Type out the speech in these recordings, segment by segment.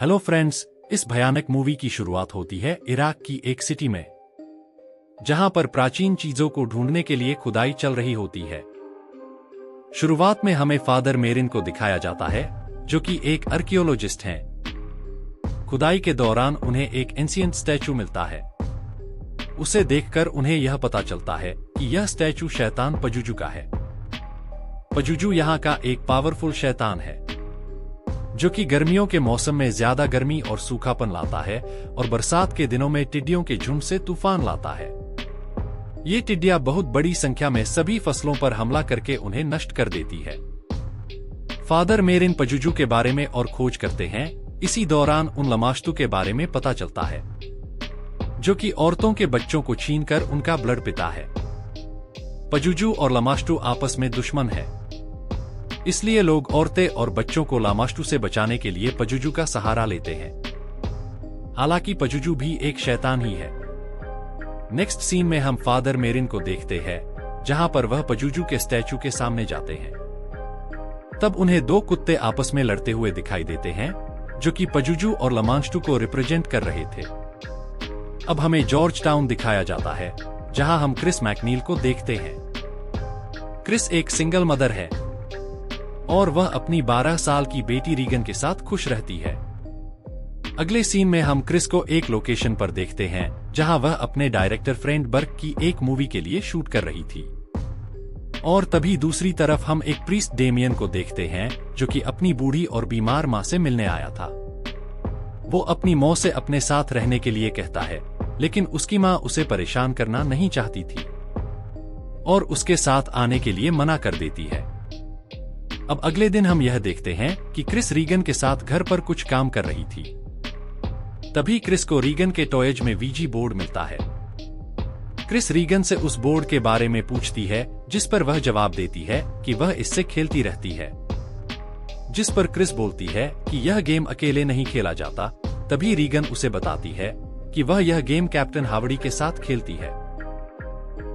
Hello friends, इस भयानक movie की शुरुआत होती है इराक की एक सिटी में, जहां पर प्राचीन चीजों को ढूंढने के लिए खुदाई चल रही होती है। शुरुआत में हमें फादर मेरिन को दिखाया जाता है, जो कि एक आर्कियोलॉजिस्ट हैं। खुदाई के दौरान उन्हें एक एंशिएंट स्टैचू मिलता है। उसे देखकर उन्हें यह पता चलता है कि यह स्टैचू शैतान पजुजू का है। पजुजू यहाँ का एक पावरफुल शैतान है, जो कि गर्मियों के मौसम में ज्यादा गर्मी और सूखापन लाता है और बरसात के दिनों में टिड्डियों के झुंड से तूफान लाता है। ये टिड्डियां बहुत बड़ी संख्या में सभी फसलों पर हमला करके उन्हें नष्ट कर देती है। फादर मेरिन पजुजू के बारे में और खोज करते हैं। इसी दौरान उन लमाश्तू के बारे में पता चलता है, जो कि औरतों के बच्चों को छीनकर उनका ब्लड पीता है। पजुजू और लमाश्तू आपस में दुश्मन है, इसलिए लोग औरतें और बच्चों को लामाश्तू से बचाने के लिए पजुजू का सहारा लेते हैं। हालांकि पजुजू भी एक शैतान ही है। नेक्स्ट सीन में हम फादर मेरिन को देखते हैं, जहां पर वह पजुजू के स्टैचू के सामने जाते हैं। तब उन्हें दो कुत्ते आपस में लड़ते हुए दिखाई देते हैं, जो कि पजुजू और लमाश्तू को रिप्रेजेंट कर रहे थे। अब हमें जॉर्ज टाउन दिखाया जाता है, जहां हम क्रिस मैकनील को देखते हैं। क्रिस एक सिंगल मदर है और वह अपनी 12 साल की बेटी रीगन के साथ खुश रहती है। अगले सीन में हम क्रिस को एक लोकेशन पर देखते हैं, जहां वह अपने डायरेक्टर फ्रेंड बर्क की एक मूवी के लिए शूट कर रही थी। और तभी दूसरी तरफ हम एक प्रीस्ट डेमियन को देखते हैं, जो कि अपनी बूढ़ी और बीमार मां से मिलने आया था। वो अपनी मां से अपने साथ रहने के लिए कहता है, लेकिन उसकी मां उसे परेशान करना नहीं चाहती थी और उसके साथ आने के लिए मना कर देती है। अब अगले दिन हम यह देखते हैं कि क्रिस रीगन के साथ घर पर कुछ काम कर रही थी। तभी क्रिस को रीगन के टॉयज में वीजी बोर्ड मिलता है। क्रिस रीगन से उस बोर्ड के बारे में पूछती है, जिस पर वह जवाब देती है कि वह इससे खेलती रहती है। जिस पर क्रिस बोलती है कि यह गेम अकेले नहीं खेला जाता। तभी रीगन उसे बताती है कि वह यह गेम कैप्टन हावर्डी के साथ खेलती है।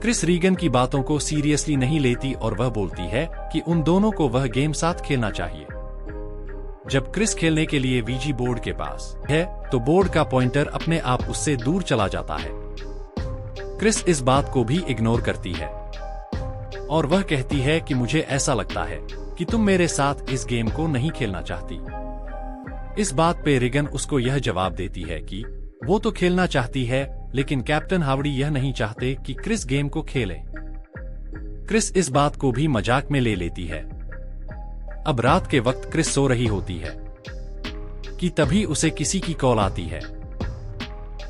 क्रिस रीगन की बातों को सीरियसली नहीं लेती और वह बोलती है कि उन दोनों को वह गेम साथ खेलना चाहिए। जब क्रिस खेलने के लिए वीजी बोर्ड के पास है, तो बोर्ड का पॉइंटर अपने आप उससे दूर चला जाता है। क्रिस इस बात को भी इग्नोर करती है और वह कहती है कि मुझे ऐसा लगता है कि तुम मेरे साथ इस गेम को नहीं खेलना चाहती। इस बात पे रीगन उसको यह जवाब देती है कि वो तो खेलना चाहती है, लेकिन कैप्टन हावर्डी यह नहीं चाहते कि क्रिस गेम को खेले। क्रिस इस बात को भी मजाक में ले लेती है। अब रात के वक्त क्रिस सो रही होती है कि तभी उसे किसी की कॉल आती है।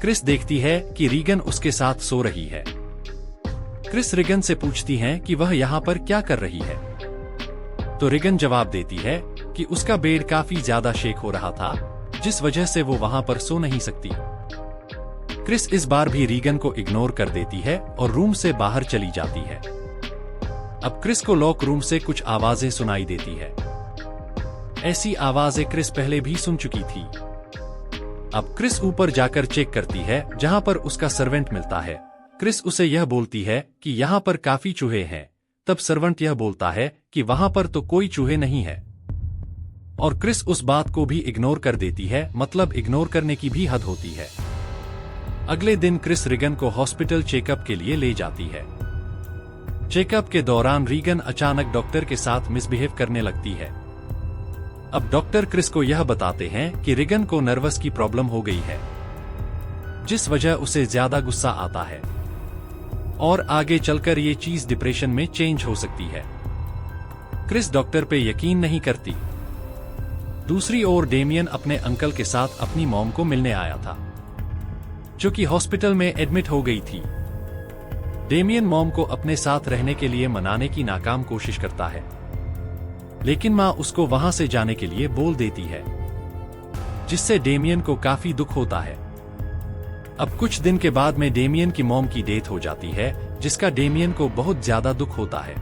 क्रिस देखती है कि रीगन उसके साथ सो रही है। क्रिस रीगन से पूछती है कि वह यहाँ पर क्या कर रही है। तो रीगन जवाब देती है कि उसका बेड काफी ज्यादा शेक हो रहा था, जिस वजह से वो वहां पर सो नहीं सकती। क्रिस इस बार भी रीगन को इग्नोर कर देती है और रूम से बाहर चली जाती है। अब क्रिस को लॉक रूम से कुछ आवाजें सुनाई देती है। ऐसी आवाजें क्रिस पहले भी सुन चुकी थी। अब क्रिस ऊपर जाकर चेक करती है, जहां पर उसका सर्वेंट मिलता है। क्रिस उसे यह बोलती है कि यहाँ पर काफी चूहे हैं। तब सर्वेंट यह बोलता है कि वहां पर तो कोई चूहे नहीं है, और क्रिस उस बात को भी इग्नोर कर देती है। मतलब इग्नोर करने की भी हद होती है। अगले दिन क्रिस रीगन को हॉस्पिटल चेकअप के लिए ले जाती है। चेकअप के दौरान रीगन अचानक डॉक्टर के साथ मिसबिहेव करने लगती है। अब डॉक्टर क्रिस को यह बताते हैं कि रीगन को नर्वस की प्रॉब्लम हो गई है, जिस वजह उसे ज्यादा गुस्सा आता है और आगे चलकर ये चीज डिप्रेशन में चेंज हो सकती है। क्रिस डॉक्टर पे यकीन नहीं करती। दूसरी ओर डेमियन अपने अंकल के साथ अपनी मॉम को मिलने आया था, जो कि हॉस्पिटल में एडमिट हो गई थी। डेमियन मॉम को अपने साथ रहने के लिए मनाने की नाकाम कोशिश करता है, लेकिन मां उसको वहां से जाने के लिए बोल देती है, जिससे डेमियन को काफी दुख होता है। अब कुछ दिन के बाद में डेमियन की मॉम की डेथ हो जाती है, जिसका डेमियन को बहुत ज्यादा दुख होता है,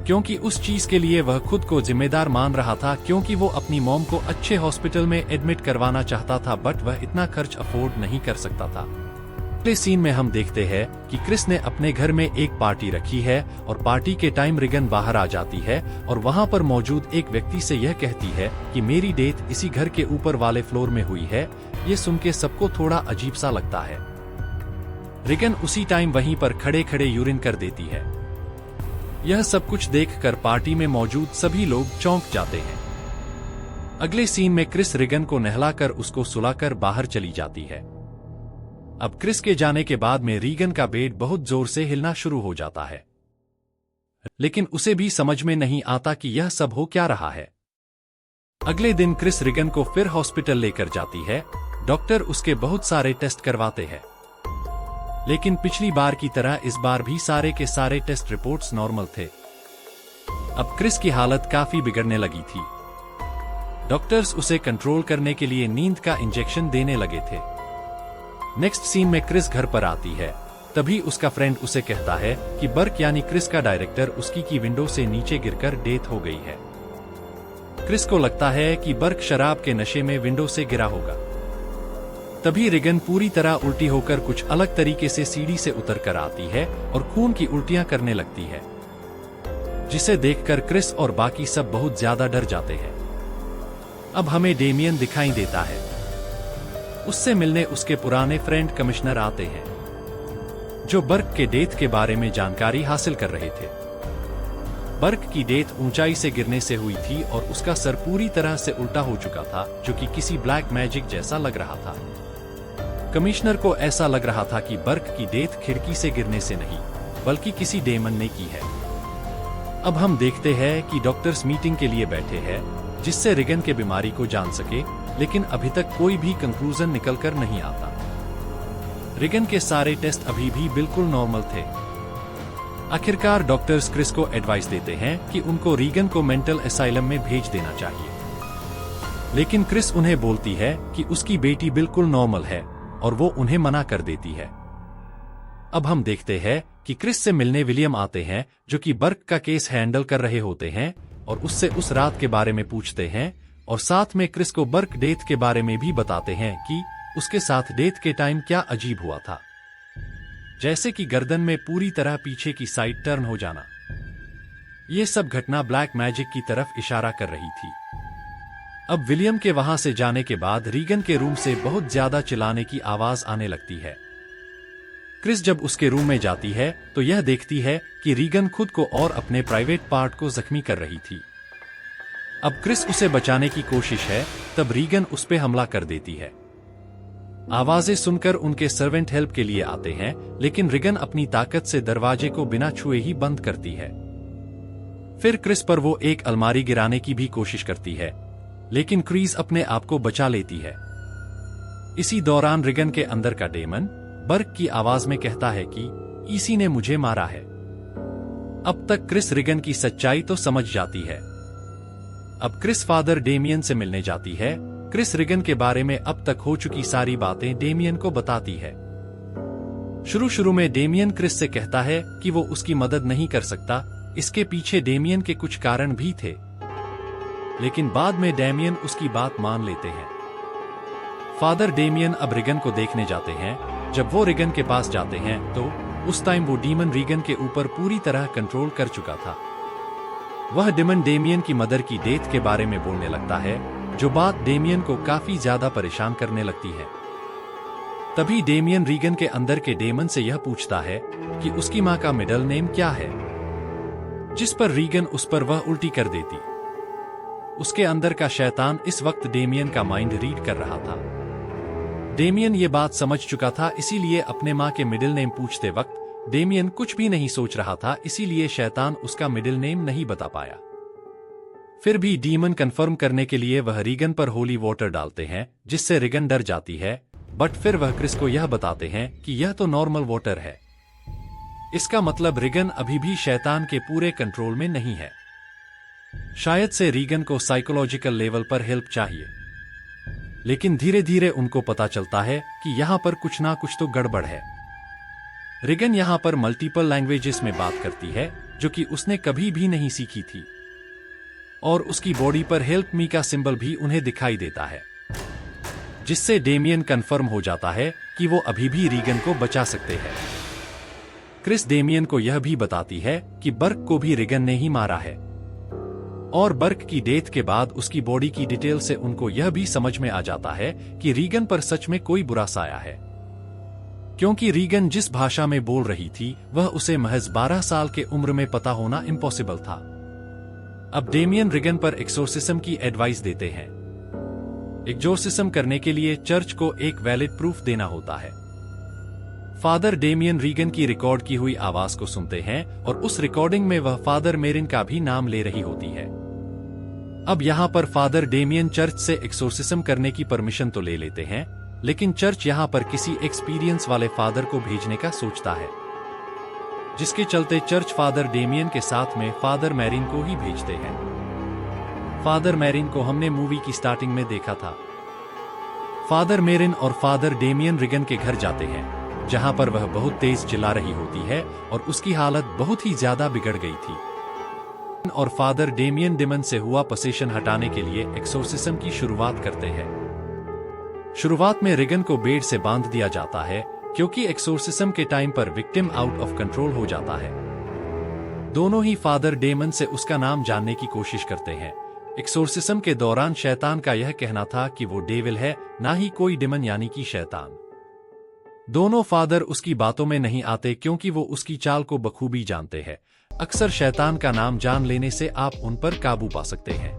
क्योंकि उस चीज के लिए वह खुद को जिम्मेदार मान रहा था, क्योंकि वो अपनी मॉम को अच्छे हॉस्पिटल में एडमिट करवाना चाहता था, बट वह इतना खर्च अफोर्ड नहीं कर सकता था। अगले सीन में हम देखते हैं कि क्रिस ने अपने घर में एक पार्टी रखी है और पार्टी के टाइम रिगन बाहर आ जाती है और वहां पर मौजूद एक व्यक्ति से यह कहती है कि मेरी डेथ इसी घर के ऊपर वाले फ्लोर में हुई है। ये सुन के सबको थोड़ा अजीब सा लगता है। रिगन उसी टाइम वहीं पर खड़े खड़े यूरिन कर देती है। यह सब कुछ देखकर पार्टी में मौजूद सभी लोग चौंक जाते हैं। अगले सीन में क्रिस रिगन को नहलाकर उसको सुलाकर बाहर चली जाती है। अब क्रिस के जाने के बाद में रीगन का बेड बहुत जोर से हिलना शुरू हो जाता है, लेकिन उसे भी समझ में नहीं आता कि यह सब हो क्या रहा है। अगले दिन क्रिस रिगन को फिर हॉस्पिटल लेकर जाती है। डॉक्टर उसके बहुत सारे टेस्ट करवाते हैं, लेकिन पिछली बार की तरह इस बार भी सारे के सारे टेस्ट रिपोर्ट्स नॉर्मल थे। अब क्रिस की हालत काफी बिगड़ने लगी थी। डॉक्टर्स उसे कंट्रोल करने के लिए नींद का इंजेक्शन देने लगे थे। नेक्स्ट सीन में क्रिस घर पर आती है। तभी उसका फ्रेंड उसे कहता है कि बर्क यानी क्रिस का डायरेक्टर उसकी की विंडो से नीचे गिरकर डेथ हो गई है। क्रिस को लगता है कि बर्क शराब के नशे में विंडो से गिरा होगा। तभी रिगन पूरी तरह उल्टी होकर कुछ अलग तरीके से सीढ़ी से उतर कर आती है और खून की उल्टियां करने लगती है, जिसे देखकर क्रिस और बाकी सब बहुत ज्यादा डर जाते हैं। अब हमें डेमियन दिखाई देता है। उससे मिलने उसके पुराने फ्रेंड कमिश्नर आते हैं, जो बर्क के डेथ के बारे में जानकारी हासिल कर रहे थे। बर्क की डेथ ऊंचाई से गिरने से हुई थी और उसका सर पूरी तरह से उल्टा हो चुका था, जो कि किसी ब्लैक मैजिक जैसा लग रहा था। कमिश्नर को ऐसा लग रहा था कि बर्क की डेथ खिड़की से गिरने से नहीं, बल्कि किसी डेमन ने की है। अब हम देखते हैं कि डॉक्टर्स मीटिंग के लिए बैठे हैं, जिससे रिगन के बीमारी को जान सके, लेकिन अभी तक कोई भी कंक्लूजन निकलकर नहीं आता। रिगन के सारे टेस्ट अभी भी बिल्कुल नॉर्मल थे। आखिरकार डॉक्टर्स क्रिस को एडवाइस देते हैं कि उनको रीगन को मेंटल असाइलम में भेज देना चाहिए, लेकिन क्रिस उन्हें बोलती है कि उसकी बेटी बिल्कुल नॉर्मल है और वो उन्हें मना कर देती है। अब हम देखते हैं कि क्रिस से मिलने विलियम आते हैं, जो कि बर्क का केस हैंडल कर रहे होते हैं और उससे उस रात के बारे में पूछते हैं और साथ में क्रिस को बर्क डेथ के बारे में भी बताते हैं कि उसके साथ डेथ के टाइम क्या अजीब हुआ था, जैसे कि गर्दन में पूरी तरह पीछे की साइड टर्न हो जाना। ये सब घटना ब्लैक मैजिक की तरफ इशारा कर रही थी। अब विलियम के वहां से जाने के बाद रीगन के रूम से बहुत ज्यादा चिल्लाने की आवाज आने लगती है। क्रिस जब उसके रूम में जाती है तो यह देखती है कि रीगन खुद को और अपने प्राइवेट पार्ट को जख्मी कर रही थी। अब क्रिस उसे बचाने की कोशिश है, तब रीगन उस पे हमला कर देती है। आवाजें सुनकर उनके सर्वेंट हेल्प के लिए आते हैं, लेकिन रीगन अपनी ताकत से दरवाजे को बिना छुए ही बंद करती है। फिर क्रिस पर वो एक अलमारी गिराने की भी कोशिश करती है, लेकिन क्रिस अपने आप को बचा लेती है। इसी दौरान रीगन के अंदर का डेमन बर्क की आवाज में कहता है कि इसी ने मुझे मारा है। अब तक क्रिस रीगन की सच्चाई तो समझ जाती है। अब क्रिस फादर डेमियन से मिलने जाती है। क्रिस रीगन के बारे में अब तक हो चुकी सारी बातें डेमियन को बताती है। शुरू में डेमियन क्रिस से कहता है कि वो उसकी मदद नहीं कर सकता, इसके पीछे डेमियन के कुछ कारण भी थे, लेकिन बाद में डेमियन उसकी बात मान लेते हैं। फादर डेमियन अब रीगन को देखने जाते हैं। जब वो रीगन के पास जाते हैं तो उस टाइम वो डीमन रीगन के ऊपर पूरी तरह कंट्रोल कर चुका था। वह डेमन डेमियन की मदर की डेथ के बारे में बोलने लगता है, जो बात डेमियन को काफी ज्यादा परेशान करने लगती है। तभी डेमियन रीगन के अंदर के डेमन से यह पूछता है कि उसकी मां का मिडल नेम क्या है, जिस पर रीगन उस पर वह उल्टी कर देती। उसके अंदर का शैतान इस वक्त डेमियन का माइंड रीड कर रहा था। डेमियन ये बात समझ चुका था, इसीलिए अपने मां के मिडिल नेम पूछते वक्त डेमियन कुछ भी नहीं सोच रहा था, इसीलिए शैतान उसका मिडिल नेम नहीं बता पाया। फिर भी डीमन कंफर्म करने के लिए वह रीगन पर होली वाटर डालते हैं, जिससे रीगन डर जाती है, बट फिर वह क्रिस को यह बताते हैं कि यह तो नॉर्मल वाटर है। इसका मतलब रीगन अभी भी शैतान के पूरे कंट्रोल में नहीं है। शायद से रीगन को साइकोलॉजिकल लेवल पर हेल्प चाहिए, लेकिन धीरे धीरे उनको पता चलता है कि यहाँ पर कुछ ना कुछ तो गड़बड़ है। रीगन यहाँ पर मल्टीपल लैंग्वेजेस में बात करती है, जो कि उसने कभी भी नहीं सीखी थी, और उसकी बॉडी पर हेल्प मी का सिंबल भी उन्हें दिखाई देता है। जिससे डेमियन कंफर्म हो जाता है कि वो अभी भी रीगन को बचा सकते हैं। क्रिस डेमियन को यह भी बताती है कि बर्क को भी रीगन ने ही मारा है, और बर्क की डेथ के बाद उसकी बॉडी की डिटेल से उनको यह भी समझ में आ जाता है कि रीगन पर सच में कोई बुरा साया है, क्योंकि रीगन जिस भाषा में बोल रही थी वह उसे महज 12 साल के उम्र में पता होना इम्पॉसिबल था। अब डेमियन रीगन पर एक्सोर्सिज्म की एडवाइस देते हैं। एक्सोर्सिज्म करने के लिए चर्च को एक वैलिड प्रूफ देना होता है। फादर डेमियन रीगन की रिकॉर्ड की हुई आवाज को सुनते हैं और उस रिकॉर्डिंग में वह फादर मेरिन का भी नाम ले रही होती है। अब यहाँ पर फादर डेमियन चर्च से एक्सोर्सिज्म करने की परमिशन तो ले लेते हैं, लेकिन चर्च यहाँ पर किसी एक्सपीरियंस वाले फादर को भेजने का सोचता है, जिसके चलते चर्च फादर डेमियन के साथ में फादर मैरिन को ही भेजते हैं। फादर मैरिन को हमने मूवी की स्टार्टिंग में देखा था। फादर मैरिन और फादर डेमियन रीगन के घर जाते हैं, जहां पर वह बहुत तेज चिल्ला रही होती है और उसकी हालत बहुत ही ज्यादा बिगड़ गई थी। और फादर डेमियन डेमन से हुआ पोसेशन हटाने के लिए एक्सोर्सिज्म की शुरुआत करते हैं। शुरुआत में रीगन को बेड से बांध दिया जाता है, क्योंकि एक्सोर्सिज्म के टाइम पर विक्टिम आउट ऑफ कंट्रोल हो जाता है। दोनों ही फादर डेमन से उसका नाम जानने की कोशिश करते हैं। एक्सोर्सिज्म के दौरान शैतान का यह कहना था कि वो डेविल है, ना ही कोई डेमन यानी कि शैतान। दोनों फादर उसकी बातों में नहीं आते, क्योंकि वो उसकी चाल को बखूबी जानते हैं। अक्सर शैतान का नाम जान लेने से आप उन पर काबू पा सकते हैं।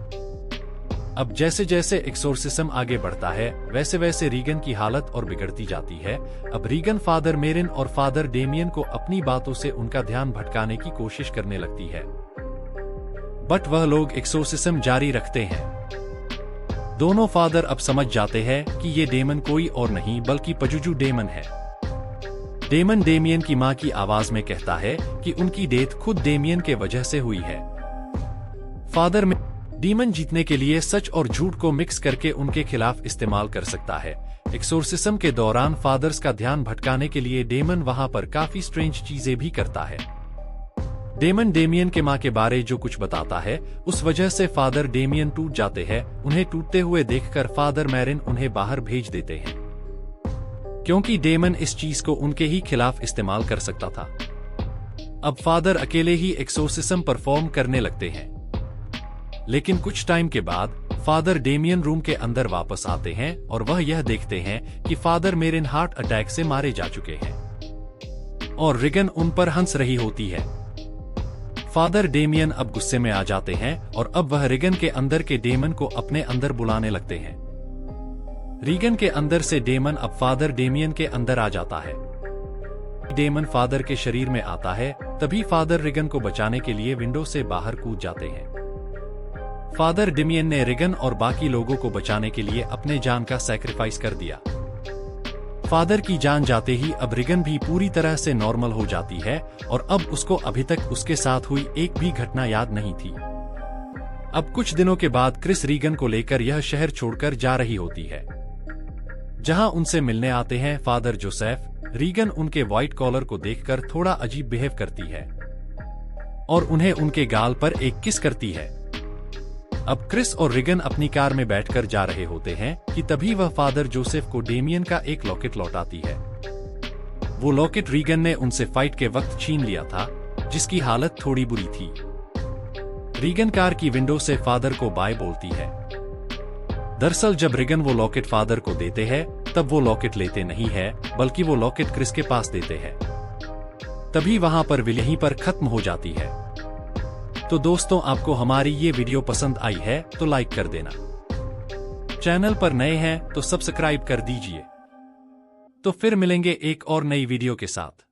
अब जैसे जैसे एक्सोर्सिज्म आगे बढ़ता है, वैसे वैसे रीगन की हालत और बिगड़ती जाती है। अब रीगन फादर मेरिन और फादर डेमियन को अपनी बातों से उनका ध्यान भटकाने की कोशिश करने लगती है, बट वह लोग एक्सोर्सिज्म जारी रखते हैं। दोनों फादर अब समझ जाते हैं कि ये डेमन कोई और नहीं बल्कि पजुजू डेमन है। डेमन डेमियन की मां की आवाज में कहता है कि उनकी डेथ खुद डेमियन के वजह से हुई है। फादर में डीमन जीतने के लिए सच और झूठ को मिक्स करके उनके खिलाफ इस्तेमाल कर सकता है। एक्सोर्सिज्म के दौरान फादर्स का ध्यान भटकाने के लिए डेमन वहां पर काफी स्ट्रेंज चीजें भी करता है। डेमन डेमियन के मां के बारे जो कुछ बताता है, उस वजह से फादर डेमियन टूट जाते हैं। उन्हें टूटते हुए देखकर फादर मैरिन उन्हें बाहर भेज देते हैं, क्योंकि डेमन इस चीज को उनके ही खिलाफ इस्तेमाल कर सकता था। अब फादर अकेले ही एक्सोर्सिज्म परफॉर्म करने लगते हैं, लेकिन कुछ टाइम के बाद फादर डेमियन रूम के अंदर वापस आते हैं और वह यह देखते हैं कि फादर मेरिन हार्ट अटैक से मारे जा चुके हैं और रीगन उन पर हंस रही होती है। फादर डेमियन अब गुस्से में आ जाते हैं और अब वह रीगन के अंदर के डेमन को अपने अंदर बुलाने लगते हैं। रीगन के अंदर से डेमन अब फादर डेमियन के अंदर आ जाता है। डेमन फादर के शरीर में आता है, तभी फादर रीगन को बचाने के लिए विंडो से बाहर कूद जाते हैं। फादर डेमियन ने रीगन और बाकी लोगों को बचाने के लिए अपने जान का सैक्रिफाइस कर दिया। फादर की जान जाते ही अब रीगन भी पूरी तरह से नॉर्मल हो जाती है और अब उसको अभी तक उसके साथ हुई एक भी घटना याद नहीं थी। अब कुछ दिनों के बाद क्रिस रीगन को लेकर यह शहर छोड़कर जा रही होती है, जहां उनसे मिलने आते हैं फादर जोसेफ। रीगन उनके व्हाइट कॉलर को देखकर थोड़ा अजीब बिहेव करती है और उन्हें उनके गाल पर एक किस करती है। अब क्रिस और रीगन अपनी कार में बैठकर जा रहे होते हैं कि तभी वह फादर जोसेफ को डेमियन का एक लॉकेट लौटाती है। वो लॉकेट रीगन ने उनसे फाइट के वक्त छीन लिया था, जिसकी हालत थोड़ी बुरी थी। रीगन कार की विंडो से फादर को बाय बोलती है। दरअसल जब रीगन वो लॉकेट फादर को देते हैं, तब वो लॉकेट लेते नहीं है, बल्कि वो लॉकेट क्रिस के पास देते हैं। तभी वहां पर विल यहीं पर खत्म हो जाती है। तो दोस्तों, आपको हमारी ये वीडियो पसंद आई है तो लाइक कर देना। चैनल पर नए हैं तो सब्सक्राइब कर दीजिए। तो फिर मिलेंगे एक और नई वीडियो के साथ।